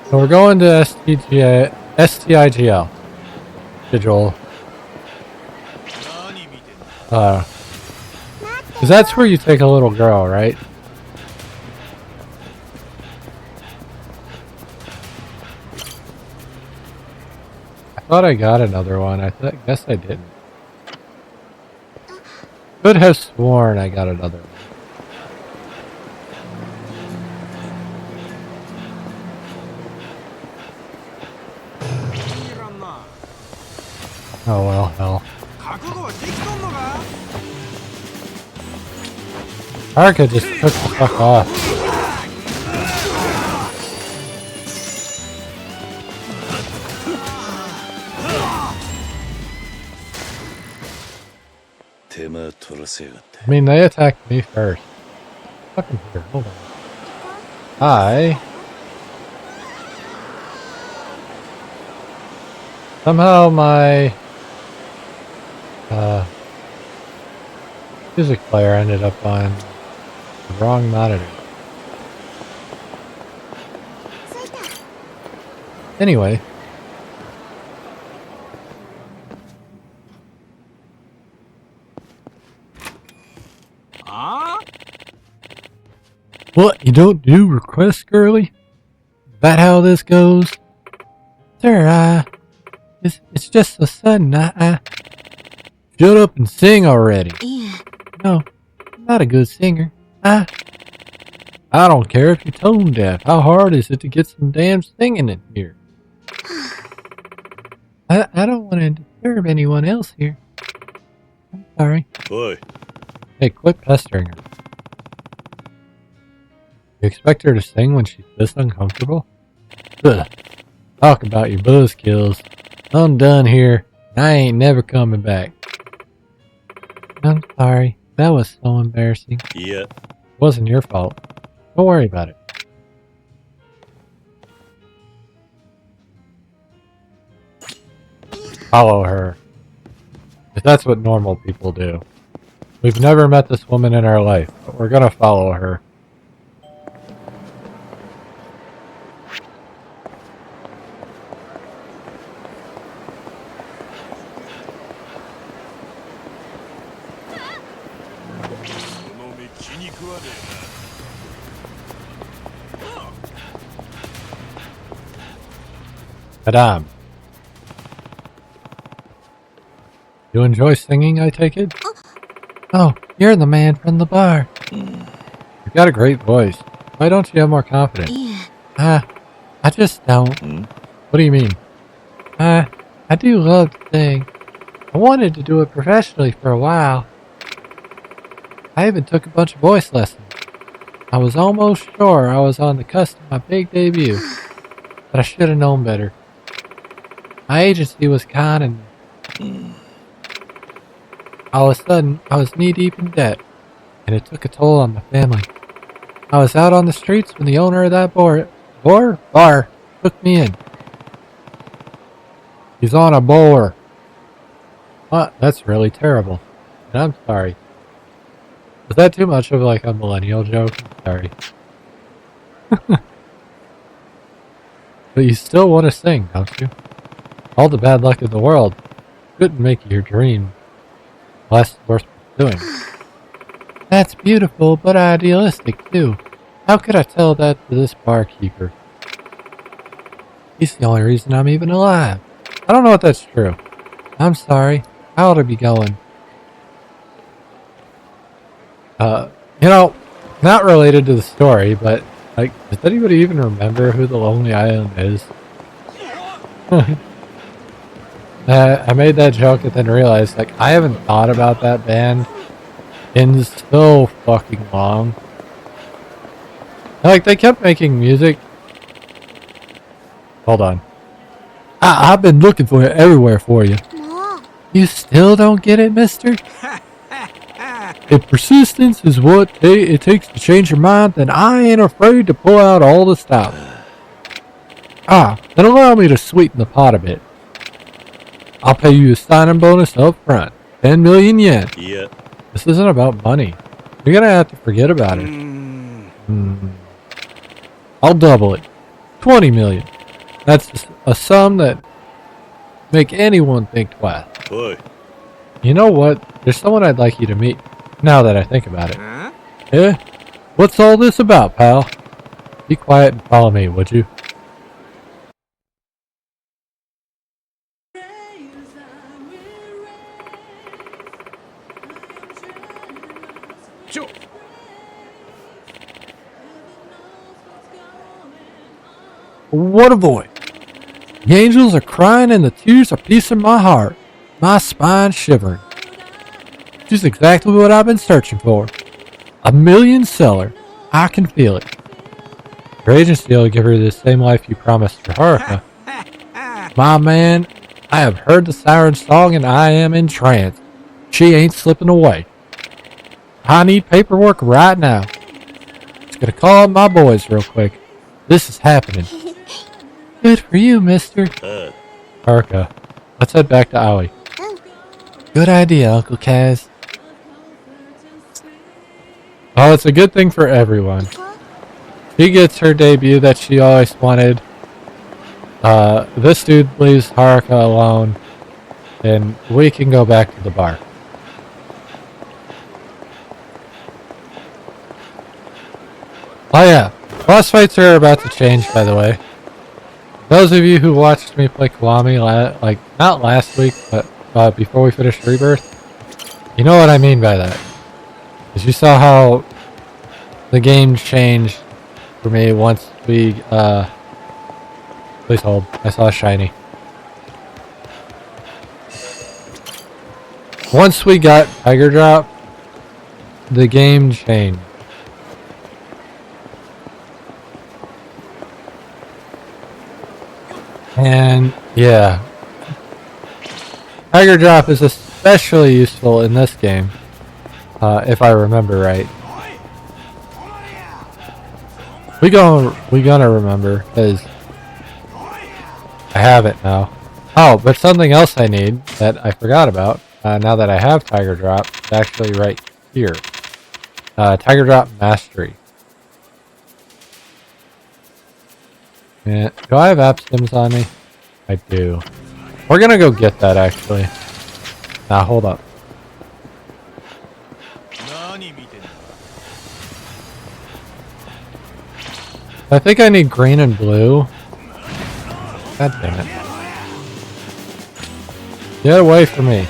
So we're going to STIGL. Schedule. Because that's where you take a little girl, right? I thought I got another one. I guess I didn't. Could have sworn I got another one. Oh well, hell. Arca just took the fuck off. I mean, they attacked me first. Fucking here, hold on. Somehow my music player ended up on the wrong monitor. Anyway. What, you don't do requests, girly? Is that how this goes? Sir, it's just so sudden, Shut up and sing already. Yeah. No, I'm not a good singer. I don't care if you're tone deaf. How hard is it to get some damn singing in here? I don't want to disturb anyone else here. I'm sorry. Boy. Hey, quit pestering her. You expect her to sing when she's this uncomfortable? Ugh. Talk about your buzzkills. I'm done here. I ain't never coming back. I'm sorry. That was so embarrassing. Yeah. It wasn't your fault. Don't worry about it. Follow her. If that's what normal people do. We've never met this woman in our life, but we're gonna follow her. Madame. You enjoy singing, I take it? Oh, you're the man from the bar. You've got a great voice. Why don't you have more confidence? Yeah. I just don't. What do you mean? I do love to sing. I wanted to do it professionally for a while. I even took a bunch of voice lessons. I was almost sure I was on the cusp of my big debut, but I should have known better. My agency was conning me. All of a sudden, I was knee-deep in debt, and it took a toll on my family. I was out on the streets when the owner of that bar took me in. He's on a boar. That's really terrible. And I'm sorry. Was that too much of like a millennial joke? I'm sorry. But you still want to sing, don't you? All the bad luck in the world couldn't make your dream less worth pursuing. That's beautiful, but idealistic too. How could I tell that to this barkeeper? He's the only reason I'm even alive. I don't know if that's true. I'm sorry. I ought to be going. You know, not related to the story, but like, does anybody even remember who the Lonely Island is? I made that joke and then realized, like, I haven't thought about that band in so fucking long. Like, they kept making music. Hold on. I've been looking for it everywhere for you. You still don't get it, mister? If persistence is what it takes to change your mind, then I ain't afraid to pull out all the stops. Then allow me to sweeten the pot a bit. I'll pay you a signing bonus up front. 10 million yen. Yeah. This isn't about money. You're gonna have to forget about it. I'll double it. 20 million. That's a sum that make anyone think twice. Boy. You know what? There's someone I'd like you to meet, now that I think about it. Huh? Eh? What's all this about, pal? Be quiet and follow me, would you? Sure. What a boy! The angels are crying and the tears are piecing my heart, my spine shivering. She's exactly what I've been searching for. A million seller. I can feel it. Your agency will give her the same life you promised for Haruka. My man, I have heard the siren song and I am entranced. She ain't slipping away. I need paperwork right now. Just gonna call up my boys real quick. This is happening. Good for you, mister. Haruka, let's head back to Aoi. Good idea, Uncle Kaz. Oh, it's a good thing for everyone. She gets her debut that she always wanted. This dude leaves Haruka alone, and we can go back to the bar. Oh yeah, boss fights are about to change, by the way. Those of you who watched me play Kiwami, like, not last week, but before we finished Rebirth, you know what I mean by that. Because you saw how the game changed for me once we, please hold, I saw a shiny. Once we got Tiger Drop, the game changed. And yeah, Tiger Drop is especially useful in this game, if I remember right. We gonna remember, because I have it now. Oh, but something else I need that I forgot about, now that I have Tiger Drop, is actually right here. Tiger Drop Mastery. Yeah, do I have app stims on me? I do. We're gonna go get that, actually. Nah, hold up. I think I need green and blue. God damn it. Get away from me.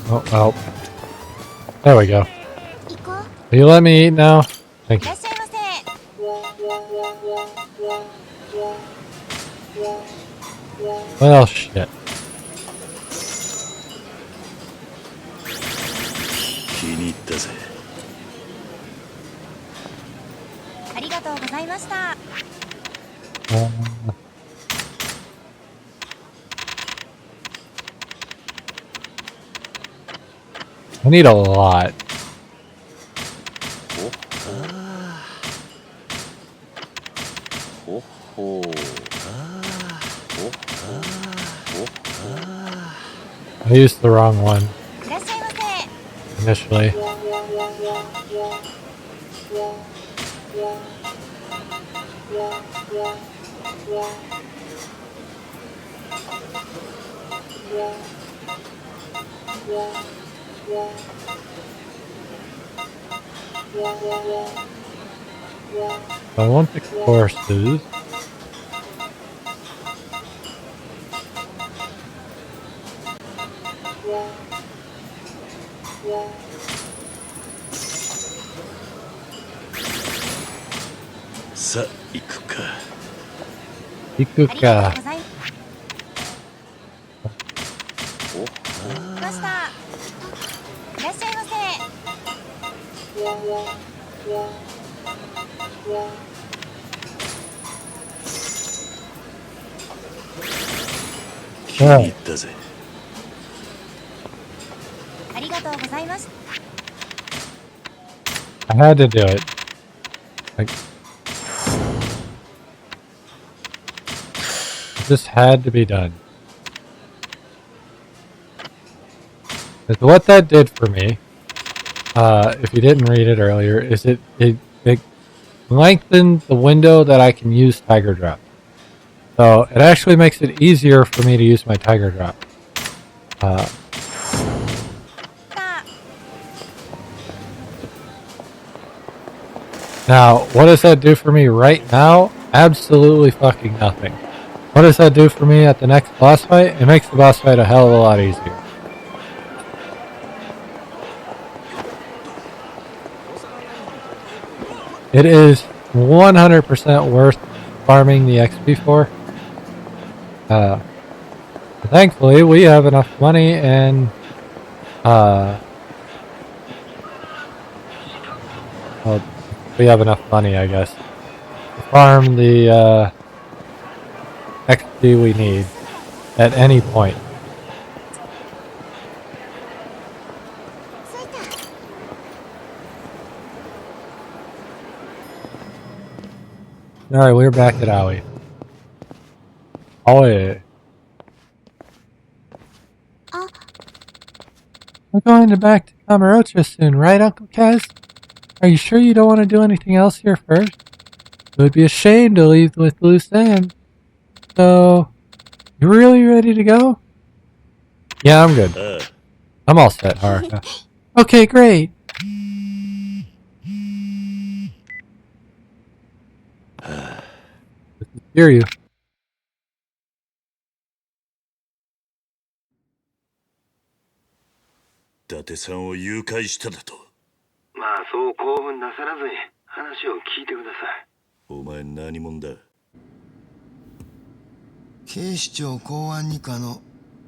Oh, well. There we go. Will you let me eat now? Thank you. Well, shit. I need a lot. I used the wrong one initially. I want the courses. Ikuka. Yeah. I had to do it. Like, this had to be done. Because what that did for me, if you didn't read it earlier, is it lengthened the window that I can use Tiger Drop. So it actually makes it easier for me to use my Tiger Drop. Now, what does that do for me right now? Absolutely fucking nothing. What does that do for me at the next boss fight? It makes the boss fight a hell of a lot easier. It is 100% worth farming the XP for. Thankfully, we have enough money and well, we have enough money, I guess, to farm the XP we need at any point. Alright, we're back at Aoi. Aoi. We're going back to Kamurocho soon, right, Uncle Kaz? Are you sure you don't want to do anything else here first? It would be a shame to leave with loose ends. So, you really ready to go? Yeah, I'm good. I'm all set, Haruka. Okay, great. Hear you. 伊達さんを誘拐しただと。まあそう興奮なさらずに話を聞いてください。お前何者だ？警視庁公安二課の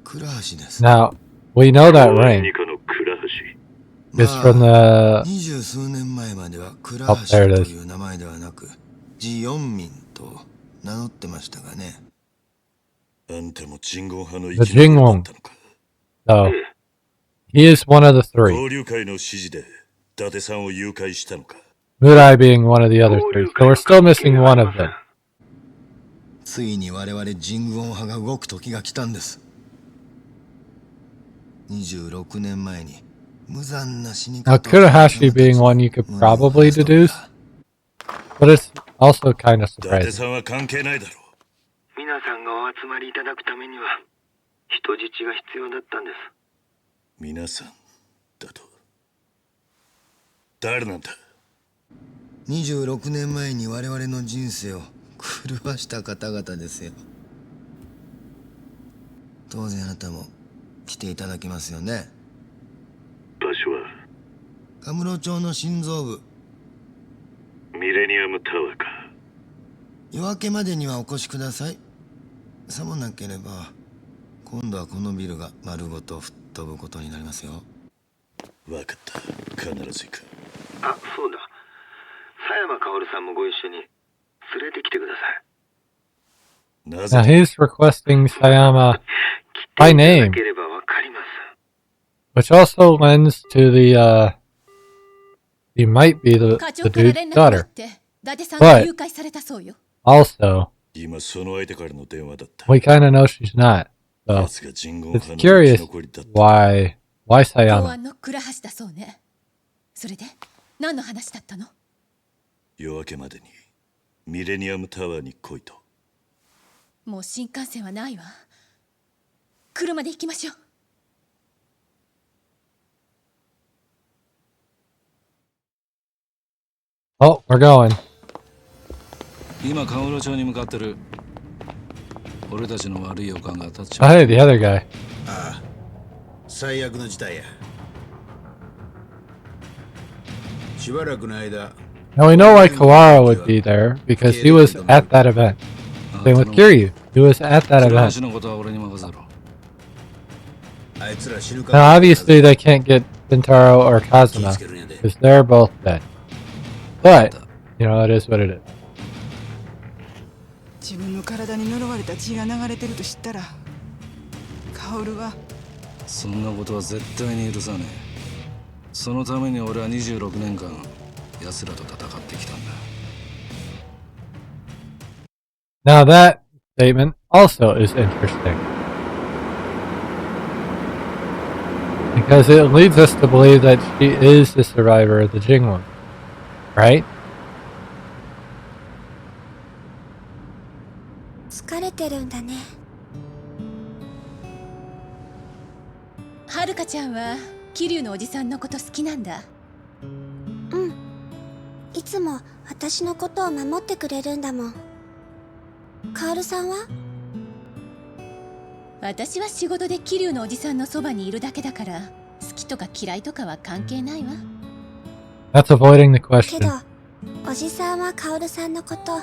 倉橋です。 Now, we know that ring 二課の倉橋。 is from the... 二十数年前までは倉 Oh, 橋 there と it is. いう名前ではなくジヨンミンと名乗ってましたがね。あんたも鎮魂派の The 一員だ Jingwon. ったのか。 So, he is one of the three. 交流会の指示で伊達さんを誘拐したのか。 Murai being one of the other three. So we're still missing one of them. ついに我々ジングオン派が動く時が来たんです。26年前に無残な死に Now, 方を Kurahashi being one you could probably deduce, but it's also kind of 伊達 surprising. さんは関係ないだろ皆さんがお集まりいただくためには人質が必要だったんです。う。皆さんだと。誰なんだ？ 26年前に我々の人生を狂わした方々ですよ。当然あなたも来ていただきますよね。場所はカムロ町の心臓部。ミレニアムタワーか。夜明けまでにはお越しください。さもなければ今度はこのビルが丸ごと吹っ飛ぶことになりますよ。わかった。必ず行く。あ、そうだ。佐山薫さんもご一緒に連れてきてください。なぜ Now he's requesting Sayama by 来ていただ name, ければわかります。 which also lends to the, he might be the 課長 dude's から連絡があ daughter. って伊達さんが誘拐されたそうよ。 Also, 今その相手からの電話だった。 we kind of know she's not. So 奴が鎮魂 it's 派の生 curious き残りだった。 why 公 Sayama? 安の倉橋だそうね。それで何の話だったの？夜明けまでにミレニアムタワーに来いと。もう新幹線はないわ。車で行きましょう。 Oh, we're going. 今カムロ町に向かってる。俺たちの悪い予感が当たっち Oh, ゃう。 hey, the other guy. ああ、最悪の事態や。しばらくの間、 Now we know why Kawara would be there because he was at that event. Same with Kiryu. He was at that 倉 event. 橋のことは俺に任せろ。あいつら死ぬか Now obviously they can't get Bintaro or Kazuma 気ぃつけるんやで。 because they're both dead. But, you know, it is what it is. 自分の体に呪われた血が流れてると知ったら薫はそんなことは絶対に許さねえ。そのために俺は26年間奴らと戦ってきたんだ。Now that statement also is interesting. Because it leads us to believe that she is the survivor of the Jingwon. Right? 疲れてるんだね。はるかちゃんは桐生のおじさんのこと好きなんだ。うん。いつも私のことを守ってくれるんだもん。カオルさんは？私は仕事で桐生のおじさんのそばにいるだけだから、好きとか嫌いとかは関係ないわ。That's avoiding the け question. ど、おじさんはカオルさんのこと好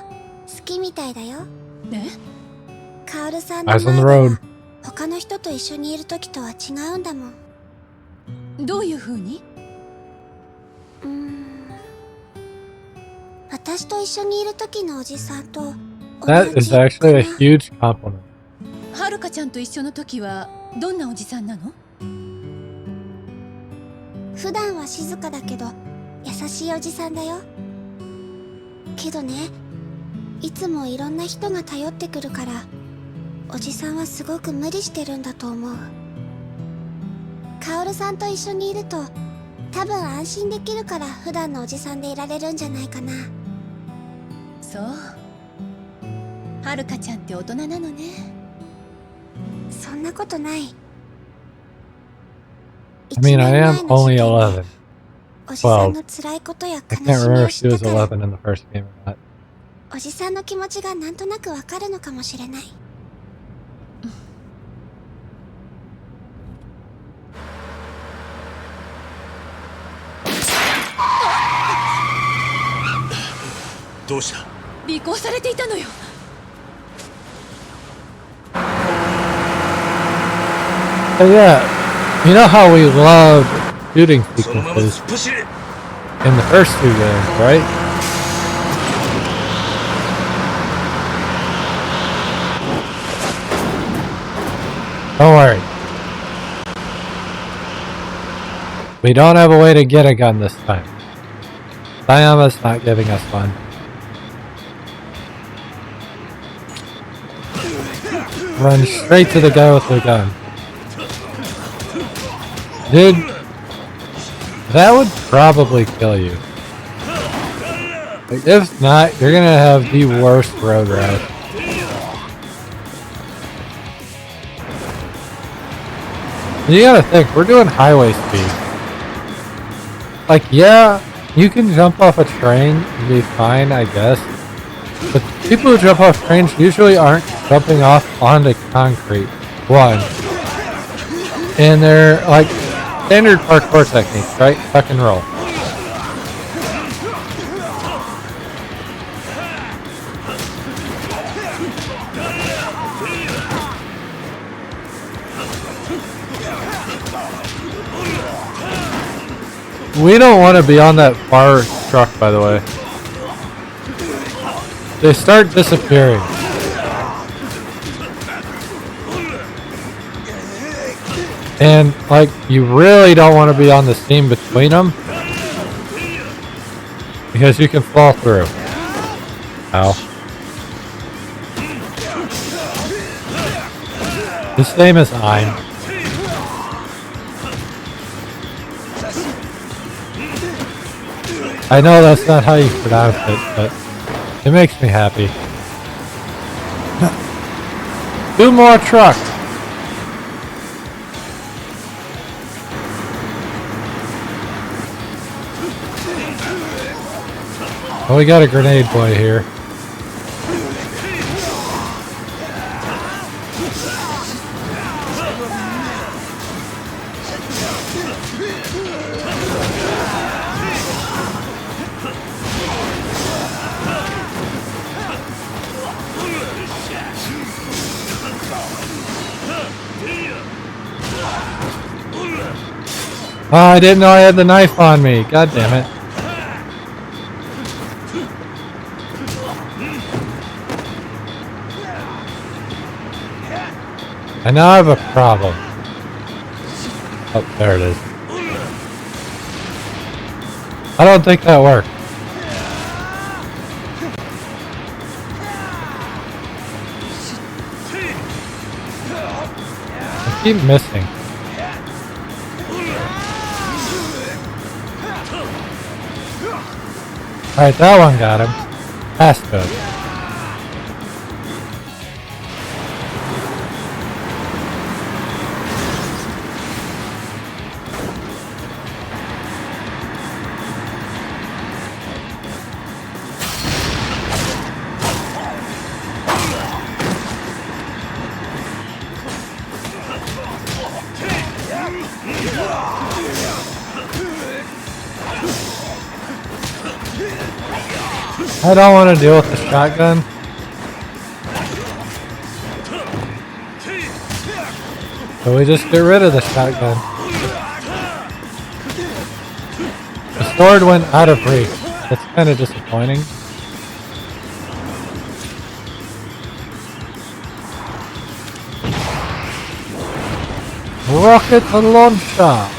きみたいだよ。え？カオルさんの Eyes 前 on で the road. は他の人と一緒にいる時とは違うんだもん。どういう風に？私と一緒にいる時のおじさんと同 That じ is actually a かな。 huge compliment. はるかちゃんと一緒の時はどんなおじさんなの？普段は静かだけど優しいおじさんだよ。けどね、いつもいろんな人が頼ってくるから、おじさんはすごく無理してるんだと思う。カオルさんと一緒にいると多分安心できるから普段のおじさんでいられるんじゃないかな。そう。はるかちゃんって大人なのね。そんなことない。 I mean, I am only 11. おじさんの辛いことや I 悲 can't しみ remember を if 知 she っ was たから、 11 in the first game or not. おじさんの気持ちがなんとなくわかるのかもしれない。どうした？尾行されていたのよ。But yeah, you know how we loved shooting そのまま sequences 突っ走れ。 in the first two games, right? Don't worry. We don't have a way to get a gun this time. Sayama's not giving us one. Run straight to the guy with the gun. Dude, that would probably kill you. Like, if not, you're gonna have the worst road rash. You gotta think, we're doing highway speed. Like, yeah, you can jump off a train and be fine, I guess. But people who jump off trains usually aren't jumping off onto concrete. One. And they're like standard parkour techniques, right? Tuck and roll. We don't want to be on that far truck, by the way. They start disappearing. And, like, you really don't want to be on the seam between them. Because you can fall through. Ow. His name is Ein. I know that's not how you pronounce it, but it makes me happy. 2 more trucks! Oh, we got a grenade boy here. Oh, I didn't know I had the knife on me. God damn it. I now have a problem. Oh, there it is. I don't think that worked. keep missing. Alright, that one got him. That's good. I don't want to deal with the shotgun. So we just get rid of the shotgun. The sword went out of reach. That's kind of disappointing. Rocket launcher!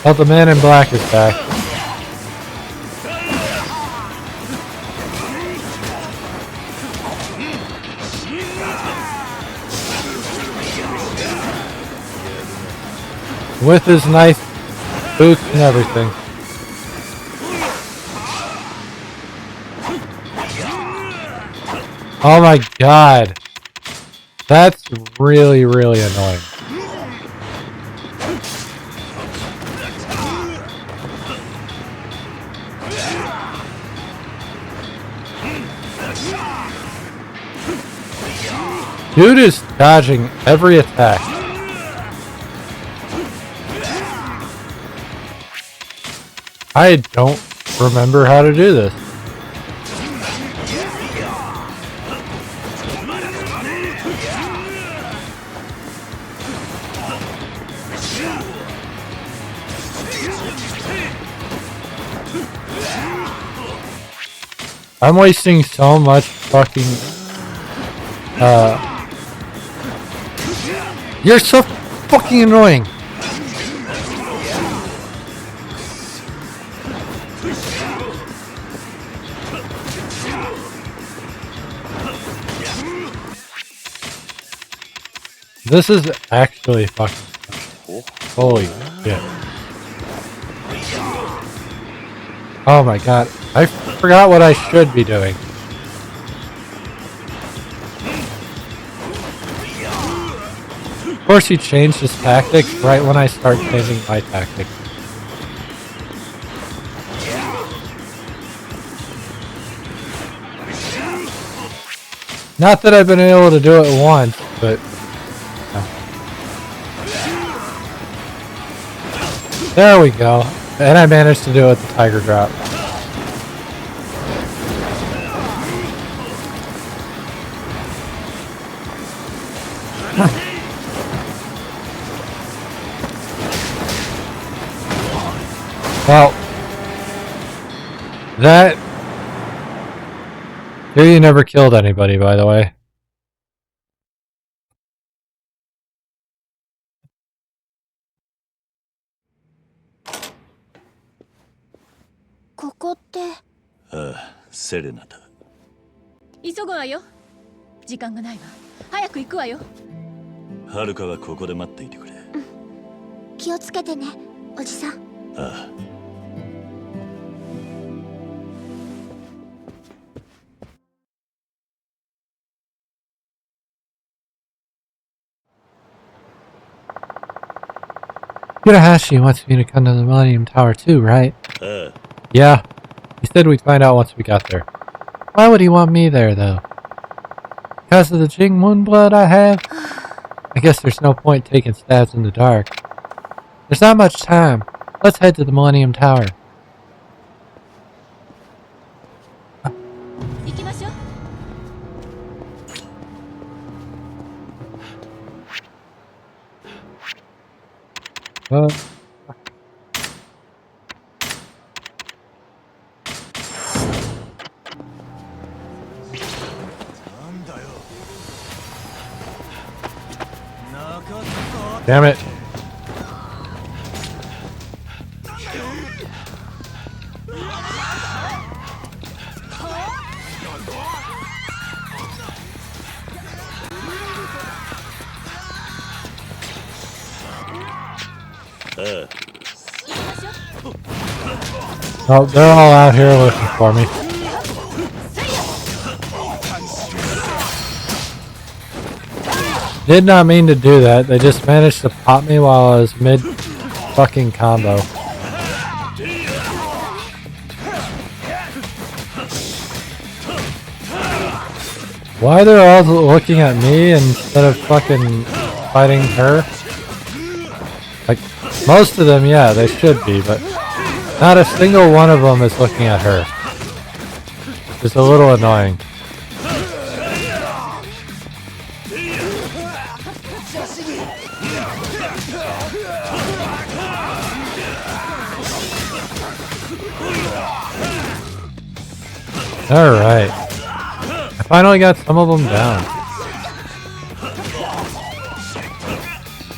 Oh, the man in black is back. With his nice boots and everything. Oh my god. That's really, really annoying. Dude is dodging every attack. I don't remember how to do this. I'm wasting so much fucking you're so fucking annoying. This is actually fucking holy shit. Oh my god, I forgot what I should be doing. Of course he changed his tactics right when I start changing my tactics. Not that I've been able to do it once, but... There we go. And I managed to do it with the tiger drop. Well, that... Kiryu never killed anybody, by the way.セレナだ。急ぐわよ。時間がないわ。早く行くわよ。はるかはここで待っていてくれ。気をつけてね、おじさん。ああ。Yurahashi wants me to come to the Millennium Tower too, right? Yeah. He said we'd find out once we got there. Why would he want me there, though? Because of the Jingmun blood I have? I guess there's no point taking stabs in the dark. There's not much time. Let's head to the Millennium Tower. Damn it. Oh, they're all out here looking for me. Did not mean to do that. They just managed to pop me while I was mid fucking combo. Why they're all looking at me instead of fucking fighting her? Like, most of them, yeah, they should be, but not a single one of them is looking at her. It's a little annoying. Alright. I finally got some of them down.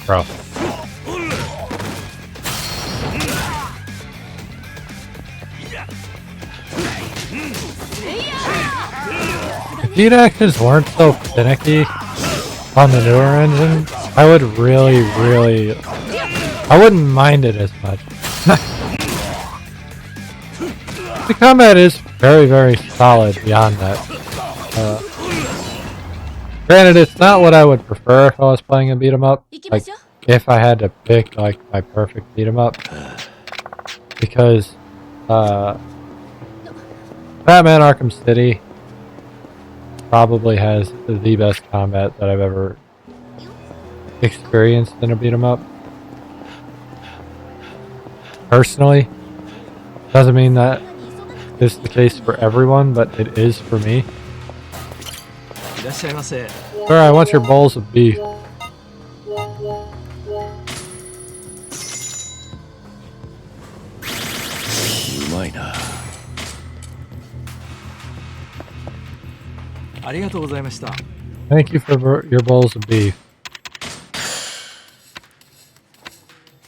Bro. If heat actions weren't so finicky on the newer engine, I would really, I wouldn't mind it as much. The combat is very solid beyond that. Granted, it's not what I would prefer if I was playing a beat 'em up. Like, if I had to pick like my perfect beat 'em up, because Batman Arkham City probably has the best combat that I've ever experienced in a beat 'em up. Personally, doesn't mean that is the case for everyone, but it is for me. Sir, I want your bowls of beef. Thank you for your bowls of beef.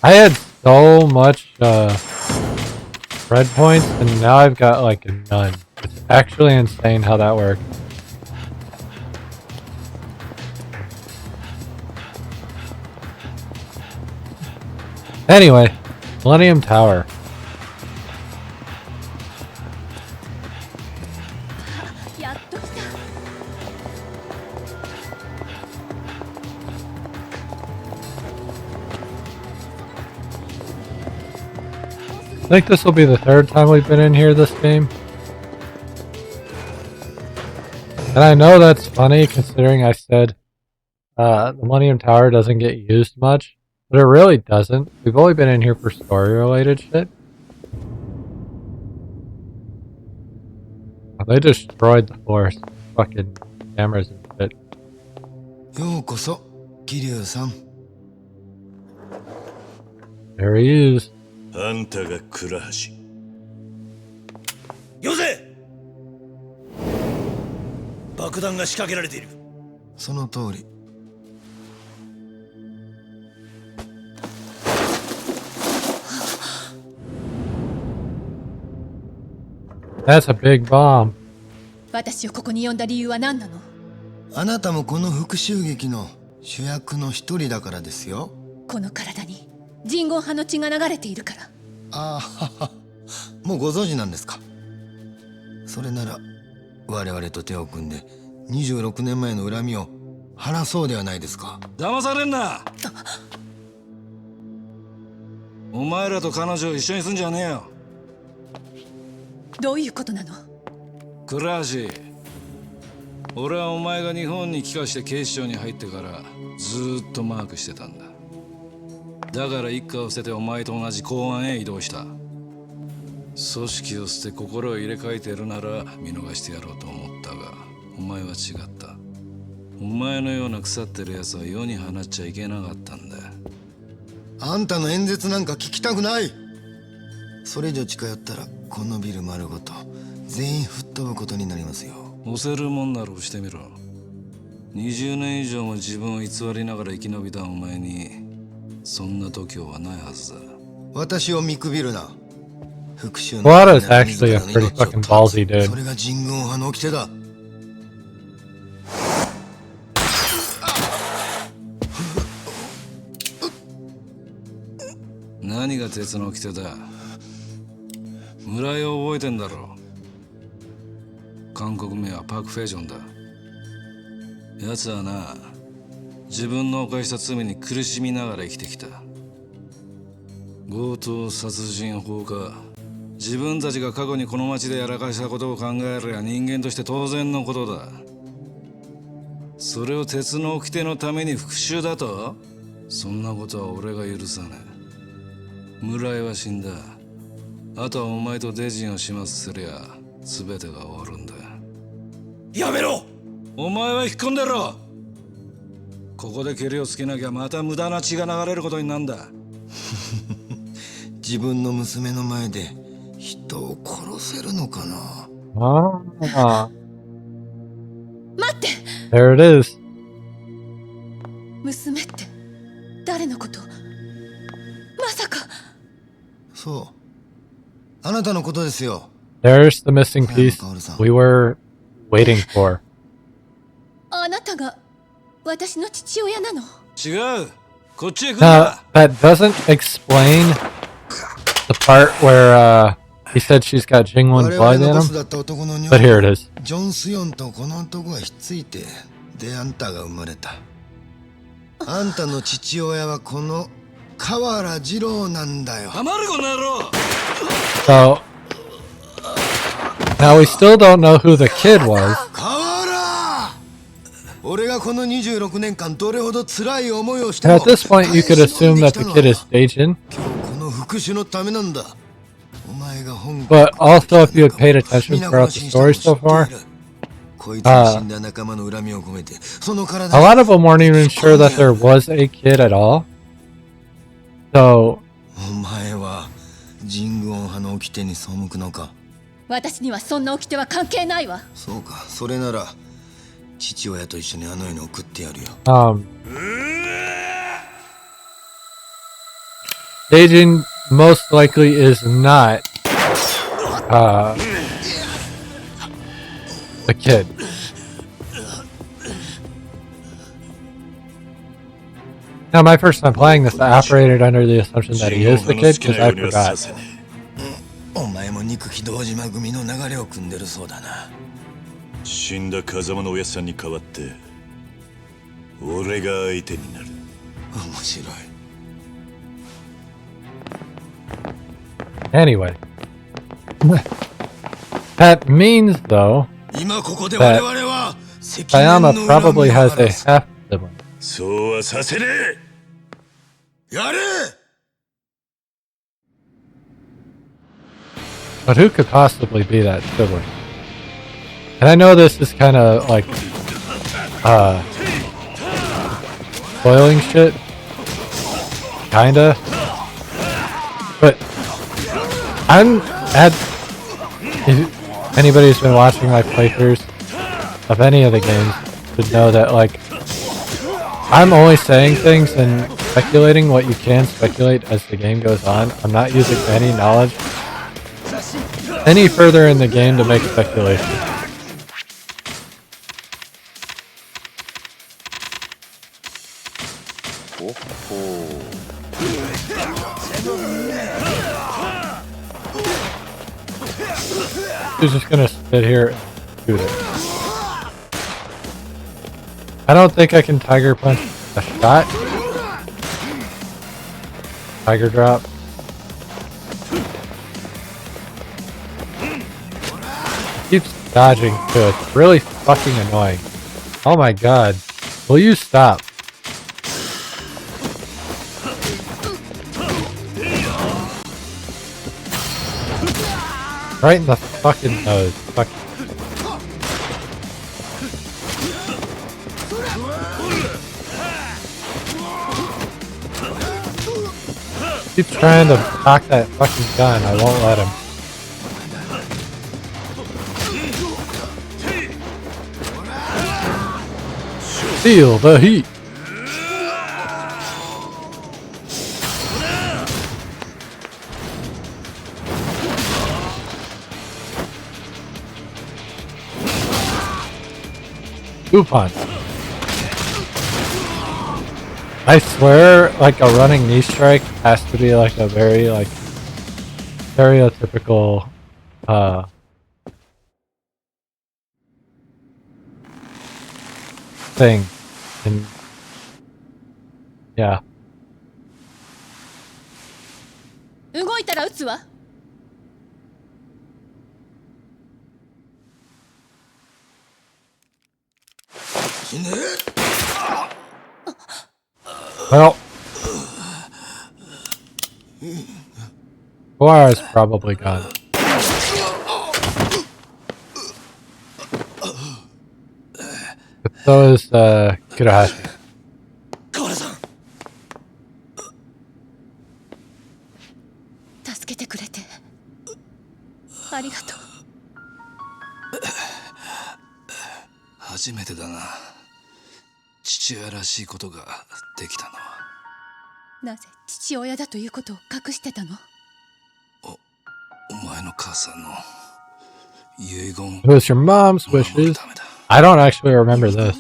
I had so much red points, and now I've got like none. It's actually insane how that works. Anyway, Millennium Tower. I think this will be the third time we've been in here this game. And I know that's funny considering I said the Millennium Tower doesn't get used much, but it really doesn't. We've only been in here for story related shit. Oh, they destroyed the force. Fucking cameras and shit. There he is. あんたが倉橋。よせ！爆弾が仕掛けられている。その通り。That's a big bomb. 私をここに呼んだ理由は何なの？あなたもこの復讐劇の主役の一人だからですよ。この体に人言派の血が流れているから。ああ、もうご存知なんですか。それなら我々と手を組んで26年前の恨みを晴らそうではないですか。騙されんな。お前らと彼女を一緒にすんじゃねえよ。どういうことなの？倉橋、俺はお前が日本に帰化して警視庁に入ってからずーっとマークしてたんだ。だから一家を捨ててお前と同じ公安へ移動した。組織を捨て心を入れ替えてるなら見逃してやろうと思ったが、お前は違った。お前のような腐ってる奴は世に放っちゃいけなかったんだ。あんたの演説なんか聞きたくない。それ以上近寄ったらこのビル丸ごと全員吹っ飛ぶことになりますよ。押せるもんなら押してみろ。20年以上も自分を偽りながら生き延びたお前にそんな度胸はないはずだ。私を見くびるな。復讐の Wada is actually a pretty fucking ballsy dude. それが神軍派の掟だ。何が鉄の掟だ。村井を覚えてんだろ。韓国名はパク・フェジョンだ。奴はな、自分の犯した罪に苦しみながら生きてきた。強盗殺人放火、自分たちが過去にこの町でやらかしたことを考えりゃ人間として当然のことだ。それを鉄の掟のために復讐だと？そんなことは俺が許さねえ。村井は死んだ。あとはお前とデジンを始末すりゃ全てが終わるんだ。やめろ。お前は引っ込んでろ。ここでケリをつけなきゃまた無駄な血が流れることになんだ。自分の娘の前で人を殺せるのかな。Ah, 待って。 there it is. 娘って誰のこと？まさか。そう。あなたのことですよ。 There's the missing piece we were waiting for. あなたが私の父親なの？違う。こっちへ来る Now, な。 that doesn't explain the part where he said she's got Jingwon 我々 blood の in ボス him. だった男の女 But here it 房 is. ジョン・スヨンとこの男がひっついてであんたが生まれた。あんたの父親はこの河原二郎なんだよ。黙るこの野郎。 So, now we still don't know who the kid was. 河原！俺がこの26年間どれほど辛い思いをして And も at this point, you could assume that the kid is Daejin. 今日この復讐のためなんだ。お前が本 But also, if you had paid attention throughout the story so far, こいつが死んだ仲間の恨みを込めてその体 a lot of them weren't even sure that there was a kid at all. So, お前は神軍派の掟に背くのか。私にはそんな掟は関係ないわ。そうか、それなら父親と一緒にあの世に送ってやるよ。Daejin most likely is not a kid. Now, my first time playing this, I operated under the assumption that he is the kid because I forgot. お前も憎き堂島組の流れを組んでるそうだな。死んだ風間の親さんに代わって俺が相手になる。面白い。 Anyway, that means though 今ここで我々は Sayama probably has a half sibling. そうはさせねえ。やれ！ But who could possibly be that sibling? And I know this is kind of like spoiling shit, kinda. But if anybody's been watching my playthroughs of any of the games would know that like I'm only saying things and speculating what you can speculate as the game goes on. I'm not using any knowledge any further in the game to make speculation. He's just gonna sit here and shoot it. I don't think I can tiger punch a shot. Tiger drop. Keeps dodging too. It's really fucking annoying. Oh my god. Will you stop? Right in the fucking nose. Fuck. Keeps trying to cock that fucking gun. I won't let him. Feel the heat. Two punch. I swear, like a running knee strike has to be like a very like stereotypical thing. And yeah. 動いたら撃つわ。死ね。 Well, Guara's probably gone. But so is Kirahashi. 河原さん。助けてくれてありがとう。初めてだな。父親らしいことができたのは。なぜ父親だということを隠してたの？お前の母さんの遺言。It was your mom's wishes. I don't actually remember this.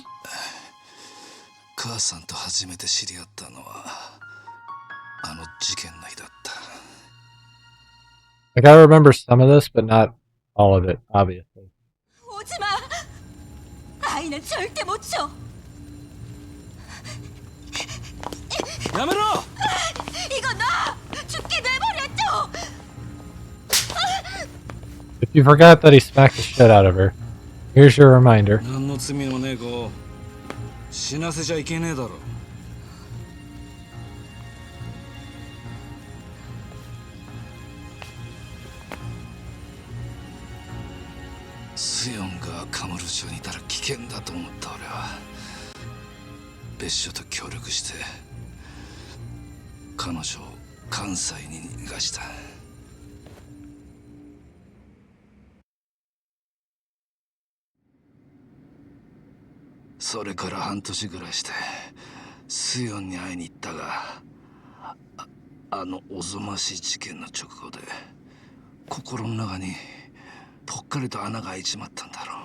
母さんと初めて知り合ったのはあの事件の日だった。 Like I remember some of this, but not all of it, obviously. 오지마! 아이는 절대 못 줘! やめろ! 이거 나! 죽게 내버렸죠! If you forgot that he smacked the shit out of her, here's your reminder. 何の罪もねえ子死なせちゃいけねえだろ。スヨンがカムル町にいたら危険だと思った俺は別所と協力して彼女を関西に逃がした。それから半年ぐらいしてスヨンに会いに行ったがあのおぞましい事件の直後で心の中にぽっかりと穴が開いちまったんだろう。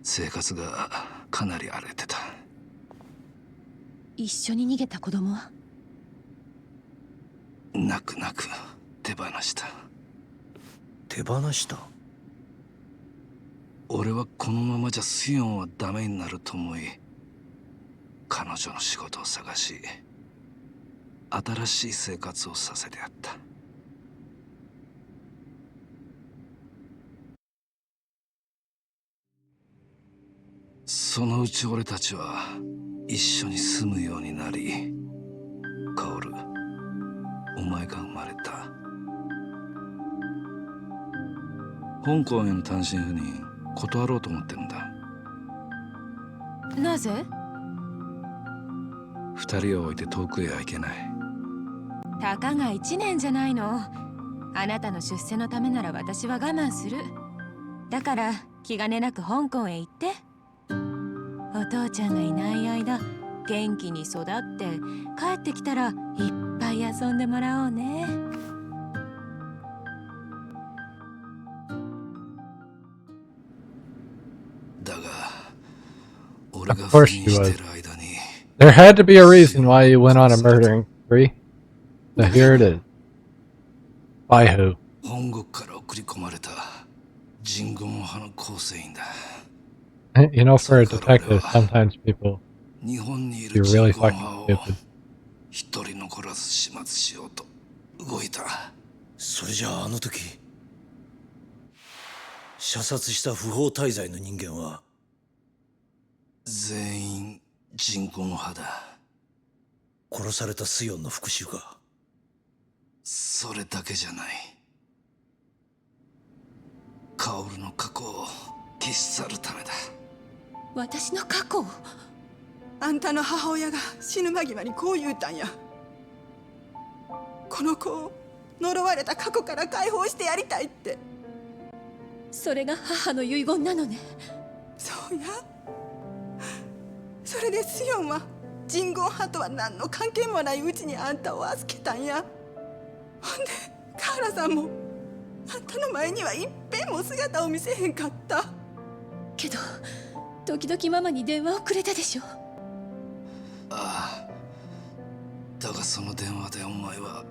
生活がかなり荒れてた。一緒に逃げた子供は泣く泣く手放した。手放した？俺はこのままじゃスヨンはダメになると思い彼女の仕事を探し新しい生活をさせてやった。そのうち俺たちは一緒に住むようになり、カオル、お前が生まれた。香港への単身赴任断ろうと思ってるんだ。なぜ？二人を置いて遠くへは行けない。たかが1年じゃないの。あなたの出世のためなら私は我慢する。だから気兼ねなく香港へ行って。お父ちゃんがいない間元気に育って帰ってきたらいっぱい遊んでもらおうね。だが俺が赴任してる間に There had to be a reason why you went on a murdering spree. So here it is. By who? 本国から送り込まれた人言派の構成員だ。You know, for a detective, sometimes people 日本にい be る人 really 言 fucking 派を stupid. 一人残らず始末しようと動いた。それじゃああの時射殺した不法滞在の人間は全員人言派だ。殺されたスヨンの復讐か。それだけじゃない。カオルの過去を消し去るためだ。私の過去を？あんたの母親が死ぬ間際にこう言うたんや。この子を呪われた過去から解放してやりたいって。それが母の遺言なのね。そうや。それでスヨンは人言派とは何の関係もないうちにあんたを預けたんや。ほんでカーラさんもあんたの前には一遍も姿を見せへんかった。けど時々ママに電話をくれたでしょ。ああ、だがその電話でお前は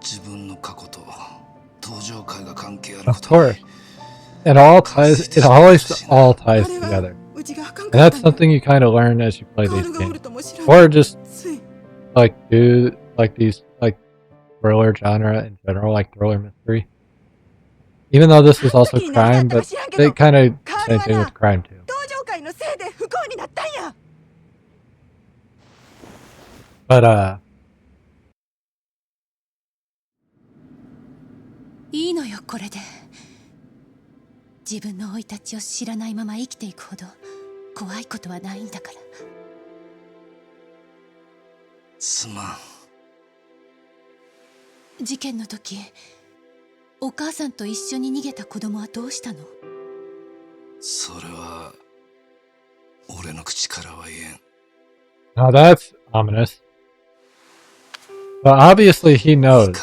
自分の過去と登場会が関係ある Of ことに course. It always all ties together. And that's something you kind of learn as you play these games. Or just, like, do, like, these, like, thriller genre in general, like thriller mystery. Even though this is also crime, but they kind of same thing with crime too. 登場会のせいで不幸になったんや。 But, いいのよ、これで。自分の生い立ちを知らないまま生きていくほど怖いことはないんだから。すまん。事件の時、お母さんと一緒に逃げた子供はどうしたの？それは俺の口からは言えん。 now that's ominous. But obviously he knows.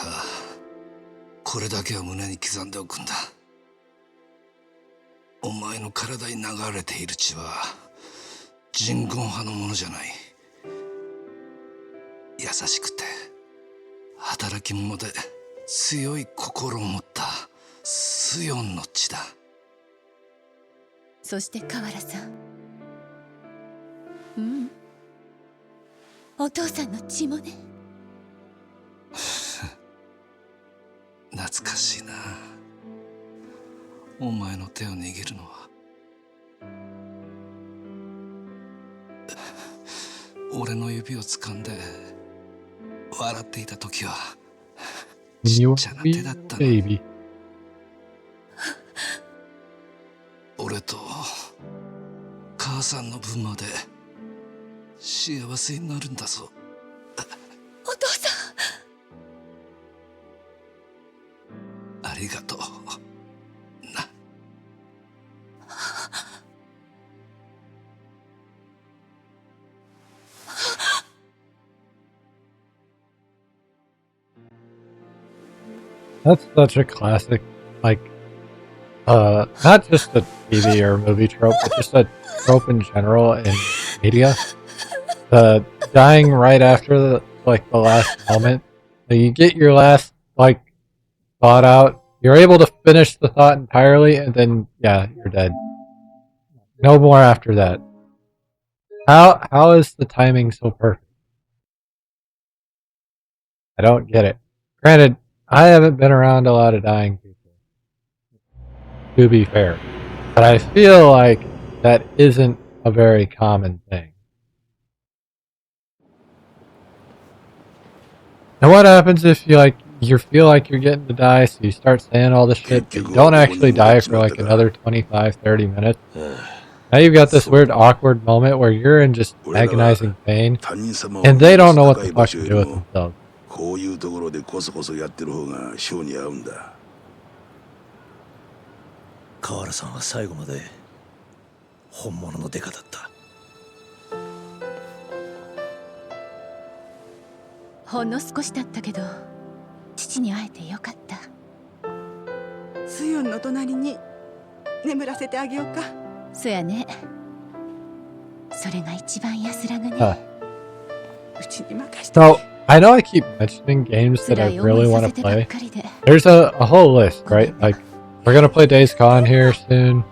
これだけは胸に刻んでおくんだ。お前の体に流れている血は人言派のものじゃない。優しくて働き者で強い心を持ったスヨンの血だ。そして河原さん、うん、お父さんの血もね。懐かしいな。お前の手を握るのは俺の指を掴んで笑っていた時はちっちゃな手だったの。Baby. 俺と母さんの分まで幸せになるんだぞ。お父さん、ありがとうな。That's such a classic, like, not just a TV or movie trope, but just a trope in general in media. Dying right after the last moment. You get your last, like, thought out. You're able to finish the thought entirely, and then, yeah, you're dead. No more after that. How is the timing so perfect? I don't get it. Granted, I haven't been around a lot of dying people, to be fair. But I feel like that isn't a very common thing. And what happens if you feel like you're getting to die, so you start saying all the shit, but you don't actually die for like another 25, 30 minutes? Now you've got this weird awkward moment where you're in just agonizing pain, and they don't know what the fuck to do with themselves. こういうところでコソコソやってる方が性に合うんだ。河原さんは最後まで本物のデカだった。ほんの少しだったけど、父に会えてよかった。スヨンの隣に眠らせてあげようか。そやね。それが一番安らぐね。うちに任せて。 So, I know I keep mentioning games that I really want to play. There's a whole list, right? Like, we're gonna play Days Gone here soon.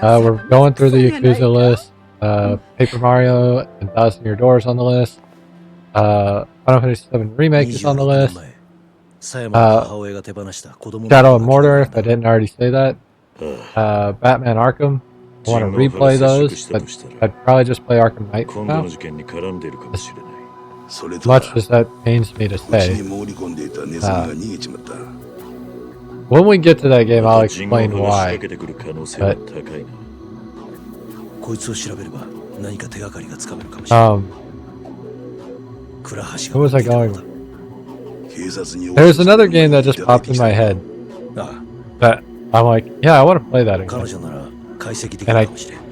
We're going through the Yakuza list. Paper Mario and Thousand Year Doors on the list. Final Fantasy VII Remake is on the list. Shadow of Mordor, if I didn't already say that. Batman Arkham. I want to replay those, but I'd probably just play Arkham Knight now. As much as that pains me to say. When we get to that game, I'll explain why. But, where was I going with? There's another game that just popped in my head that I'm like, yeah, I want to play that again. And I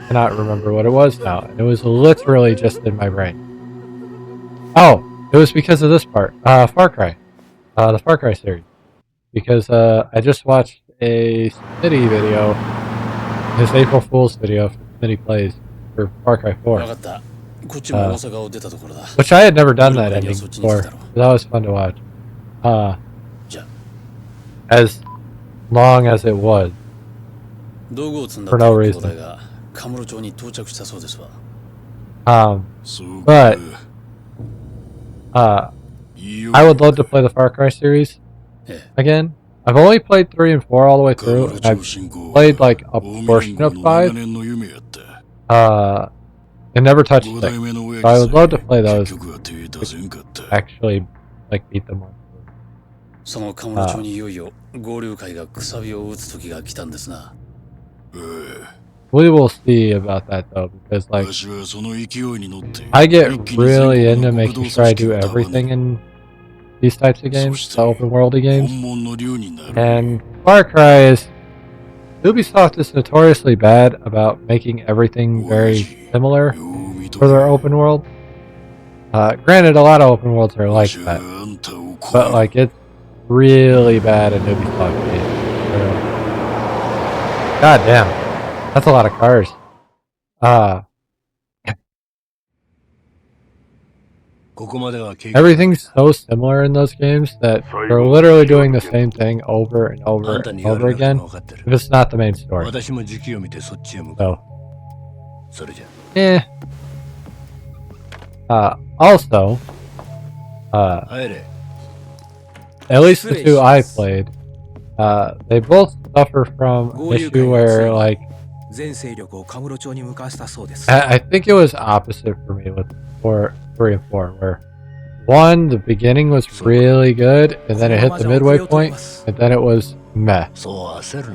cannot remember what it was now. It was literally just in my brain. Oh, it was because of this part. Far Cry. The Far Cry series. Because I just watched a City video, his April Fool's video from many plays for Far Cry 4. 分かった。こっちも大阪を出たところだ。Which I had never done that ending before. So that was fun to watch. As long as it was. 道具を積んだ For no reason. がカムロ町に到着したそうですわ。But I would love to play the Far Cry series again. I've only played 3 and 4 all the way through, and I've played like a portion of 5. And never touched 6. So I would love to play those. Actually, like beat them one. そのカムロ町にいよいよ合流会がくさびを打つ時が来たんですな。We will see about that though, because like I get really into making sure I do everything in these types of games, the open worldy games. And Far Cry is Ubisoft is notoriously bad about making everything very similar for their open world. Granted, a lot of open worlds are like that, but like it's really bad in Ubisoft games. God damn, that's a lot of cars. Everything's so similar in those games that they're literally doing the same thing over and over and over again if it's not the main story. So, yeah. Also, at least the 2 I played, they both suffer from an issue where, like, I think it was opposite for me with 3 and 4, where 1, the beginning was really good, and then it hit the midway point, and then it was meh.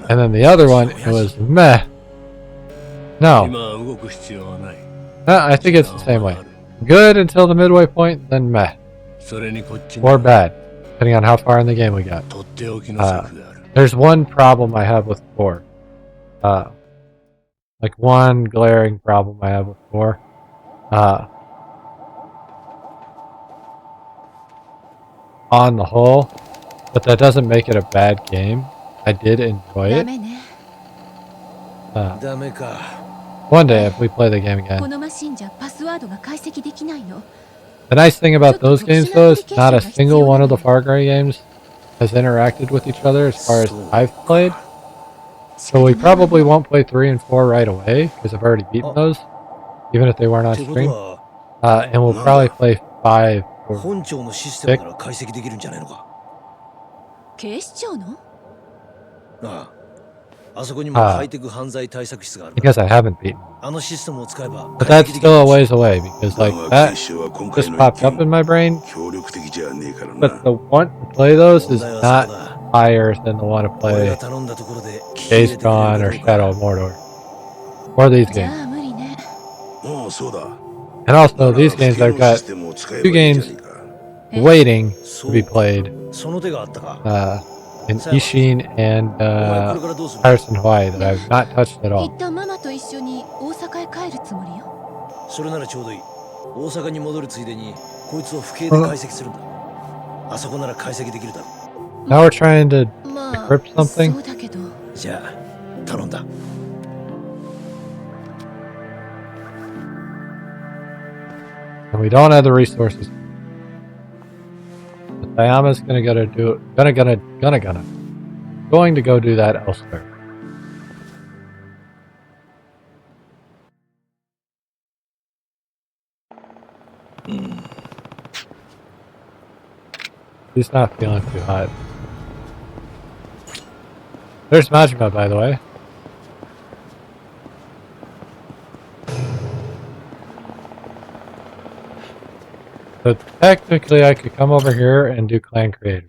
And then the other one, it was meh. No. I think it's the same way. Good until the midway point, then meh. Or bad, depending on how far in the game we got. There's one problem I have with 4. Like one glaring problem I have with 4. On the whole, but that doesn't make it a bad game. I did enjoy it. One day if we play the game again. The nice thing about those games though is not a single one of the Far Cry games has interacted with each other as far as I've played. So we probably won't play 3 and 4 right away because I've already beaten those, even if they weren't on stream. And we'll probably play 5 or 6. Because I haven't beaten. But that's still a ways away because like that just popped up in my brain. But the one to play those is not higher than the one to play Days Gone or Shadow of Mordor. Or these games. And also these games I've got 2 games waiting to be played. In Ishin and Pirates in Hawaii that I've not touched at all. Now we're trying to decrypt something. And we don't have the resources. Sayama's going to go do that elsewhere. He's not feeling too hot. There's Majima, by the way. So technically I could come over here and do clan creator.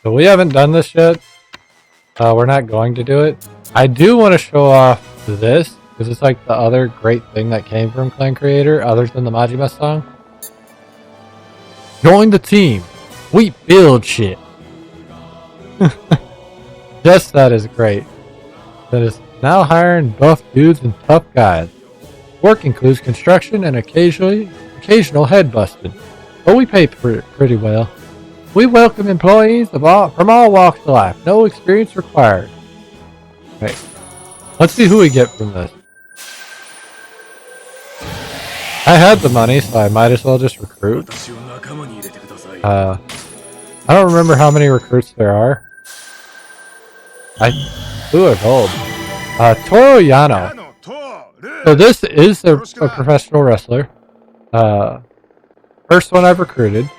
So we haven't done this yet. We're not going to do it. I do want to show off this because it's like the other great thing that came from clan creator other than the Majima song. Join the team. We build shit. Just that is great. That is now hiring buff dudes and tough guys. Work includes construction and occasional head busting, but we pay pretty well. We welcome employees from all walks of life. No experience required. Right. Let's see who we get from this. I had the money, so I might as well just recruit. I don't remember how many recruits there are. Ooh, a gold. Toru Yano. So this is a professional wrestler. First one I've recruited.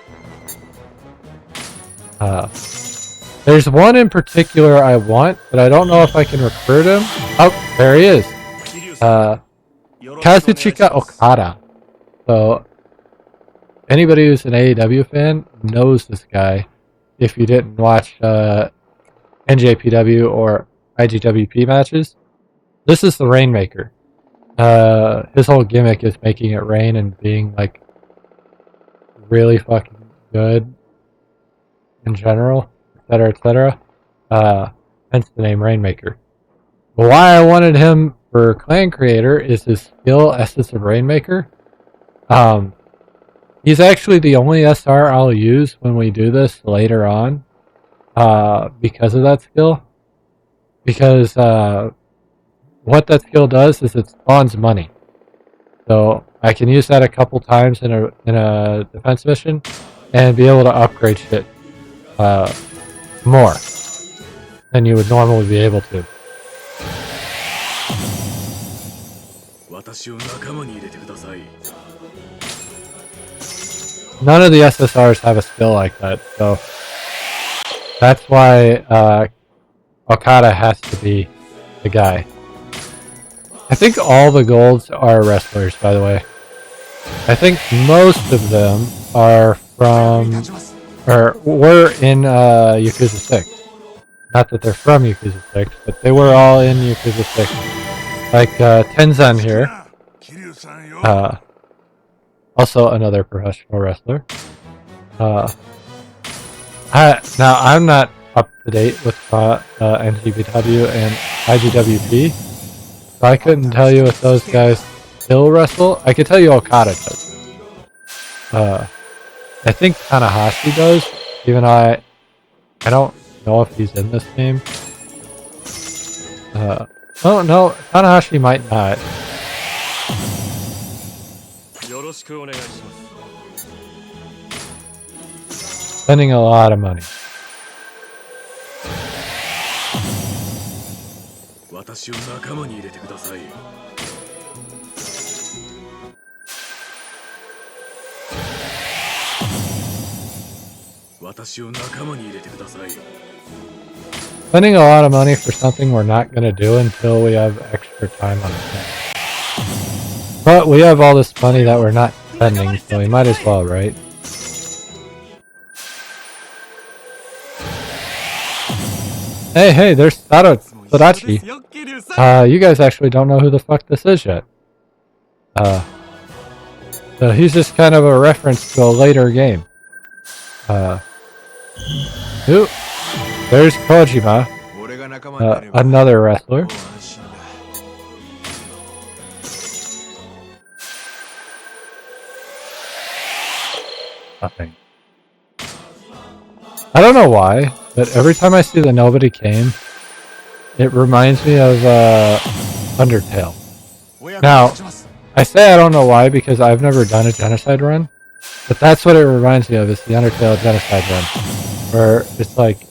There's one in particular I want, but I don't know if I can recruit him. Oh, there he is. Kazuchika Okada. So, anybody who's an AEW fan knows this guy. If you didn't watch NJPW or IGWP matches, this is the Rainmaker. His whole gimmick is making it rain and being like really fucking good in general, etc., etc. Hence the name Rainmaker. But why I wanted him for Clan Creator is his skill Essence of Rainmaker. He's actually the only SR I'll use when we do this later on, because of that skill. Because what that skill does is it spawns money. So I can use that a couple times in a defense mission and be able to upgrade shit more than you would normally be able to. None of the SSRs have a skill like that, so that's why Okada has to be the guy. I think all the golds are wrestlers, by the way. I think most of them are from, or were in Yakuza 6. Not that they're from Yakuza 6, but they were all in Yakuza 6. Like Tenzan here. Also another professional wrestler. Now I'm not up to date with NGPW and IGWP, so I couldn't tell you if those guys still wrestle. I could tell you Okada does. I think Tanahashi does, even though I don't know if he's in this game. Oh no, Tanahashi might not. Spending a lot of money. Spending a lot of money for something we're not going to do until we have extra time on it. But we have all this money that we're not spending, so we might as well, right? Hey, there's Sodachi. You guys actually don't know who the fuck this is yet. So he's just kind of a reference to a later game. Ooh, there's Kojima, another wrestler. Nothing. I don't know why, but every time I see the Nobody Came, it reminds me of Undertale. Now, I say I don't know why because I've never done a genocide run, but that's what it reminds me of, is the Undertale genocide run, where it's like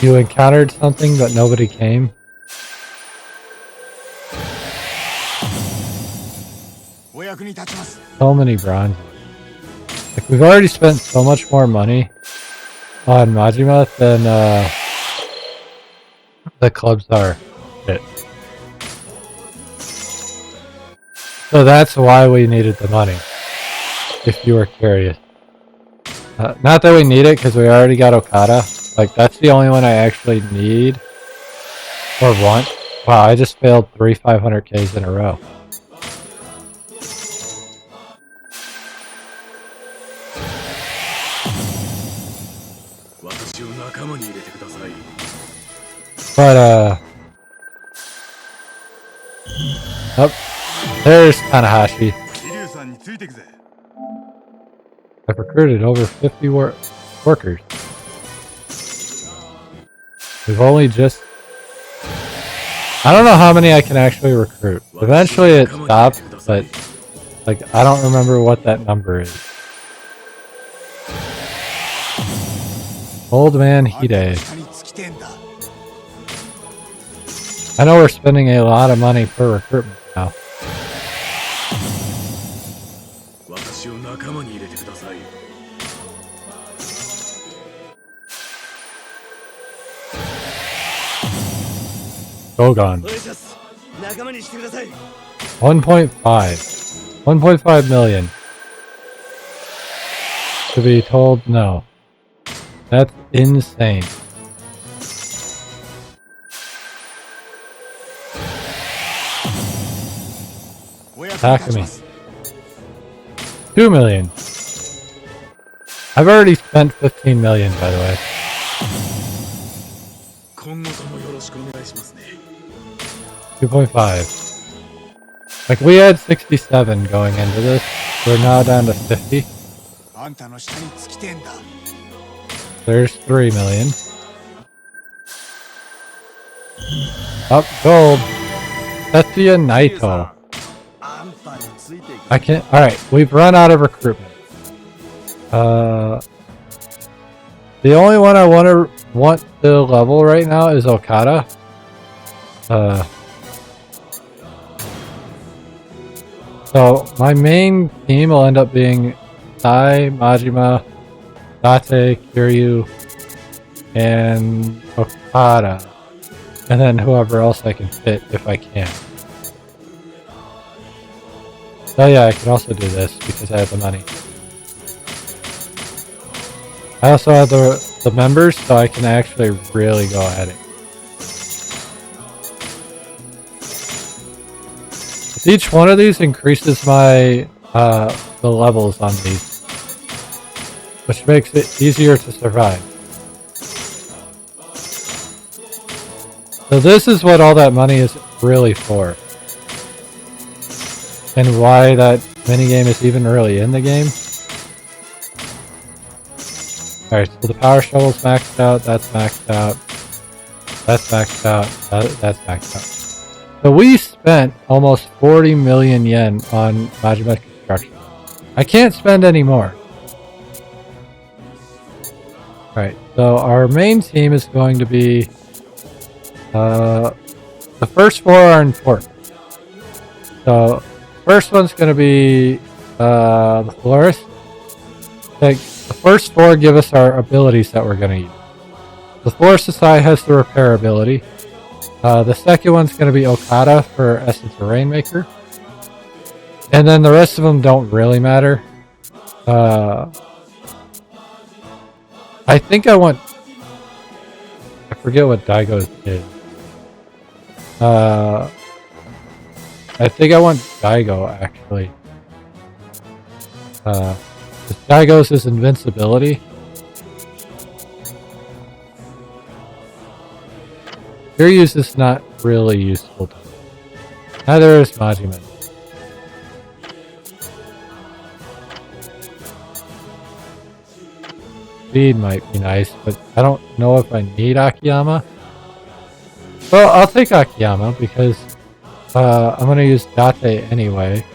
you encountered something but nobody came. So many bronzes. Like, we've already spent so much more money on Majima than the clubs are. Shit. So that's why we needed the money, if you were curious. Not that we need it, because we already got Okada. Like, that's the only one I actually need or want. Wow, I just failed 3 500Ks in a row. But, oh, there's Tanahashi. I've recruited over 50 workers. We've only just I don't know how many I can actually recruit. Eventually it stops, but like I don't remember what that number is. Old man Hide. I know we're spending a lot of money per recruitment now. Gogon. 1.5 million. To be told no. That's insane. Takumi. 2 million. I've already spent 15 million, by the way. 2.5. Like, we had 67 going into this. We're now down to 50. There's 3 million. Up gold. Tetsuya Naito. I can't. Alright, we've run out of recruitment. The only one I want to level right now is Okada. So my main team will end up being Sai, Majima, Date, Kiryu, and Okada. And then whoever else I can fit if I can. Oh yeah, I can also do this because I have the money. I also have the members, so I can actually really go at it. Each one of these increases my the levels on these, which makes it easier to survive. So this is what all that money is really for. And why that minigame is even really in the game. Alright, so the power shovel's maxed out, that's maxed out, that's maxed out, that's maxed out. So we spent almost 40 million yen on Majima construction. I can't spend any more. Alright, so our main team is going to be the first 4 are important. So first one's going to be the florist. Like, the first 4 give us our abilities that we're going to use. The Florist Society has the repair ability. The second one's going to be Okada for Essence of Rainmaker. And then the rest of them don't really matter. I think I want... I forget what Daigo's is. I think I want Daigo, actually. Daigo's is invincibility. Kiryu's is not really useful to me. Neither is Majima. Speed might be nice, but I don't know if I need Akiyama. Well, I'll take Akiyama because I'm going to use Date anyway.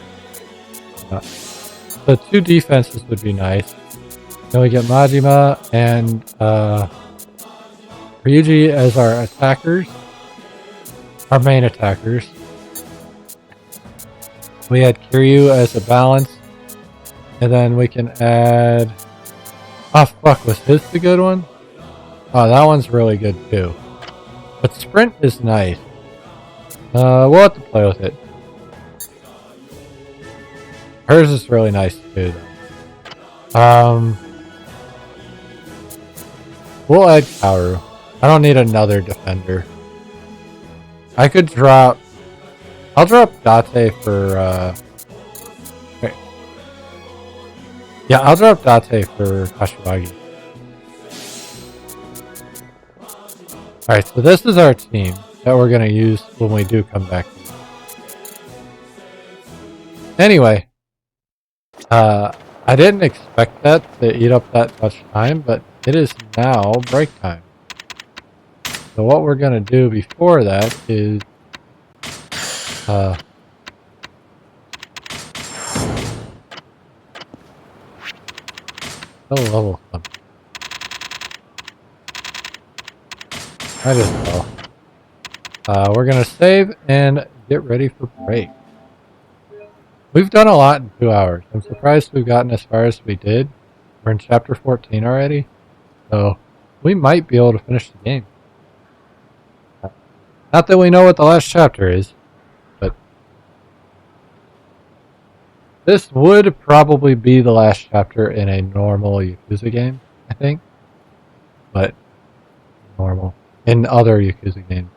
So 2 defenses would be nice. Then we get Majima and Ryuji as our attackers. Our main attackers. We had Kiryu as a balance. And then we can add... Oh fuck, was his the good one? Oh, that one's really good too. But Sprint is nice. We'll have to play with it. Hers is really nice too, though. We'll add Kaoru. I don't need another defender. I could drop... I'll drop Date for, wait. Yeah, I'll drop Date for Kashiwagi. Alright, so this is our team that we're going to use when we do come back. Anyway. I didn't expect that to eat up that much time, but it is now break time. So what we're going to do before that is No level something. I just know. We're gonna save and get ready for break. We've done a lot in 2 hours. I'm surprised we've gotten as far as we did. We're in chapter 14 already, so we might be able to finish the game. Not that we know what the last chapter is, but this would probably be the last chapter in a normal Yakuza game, I think. But normal. In other Yakuza games.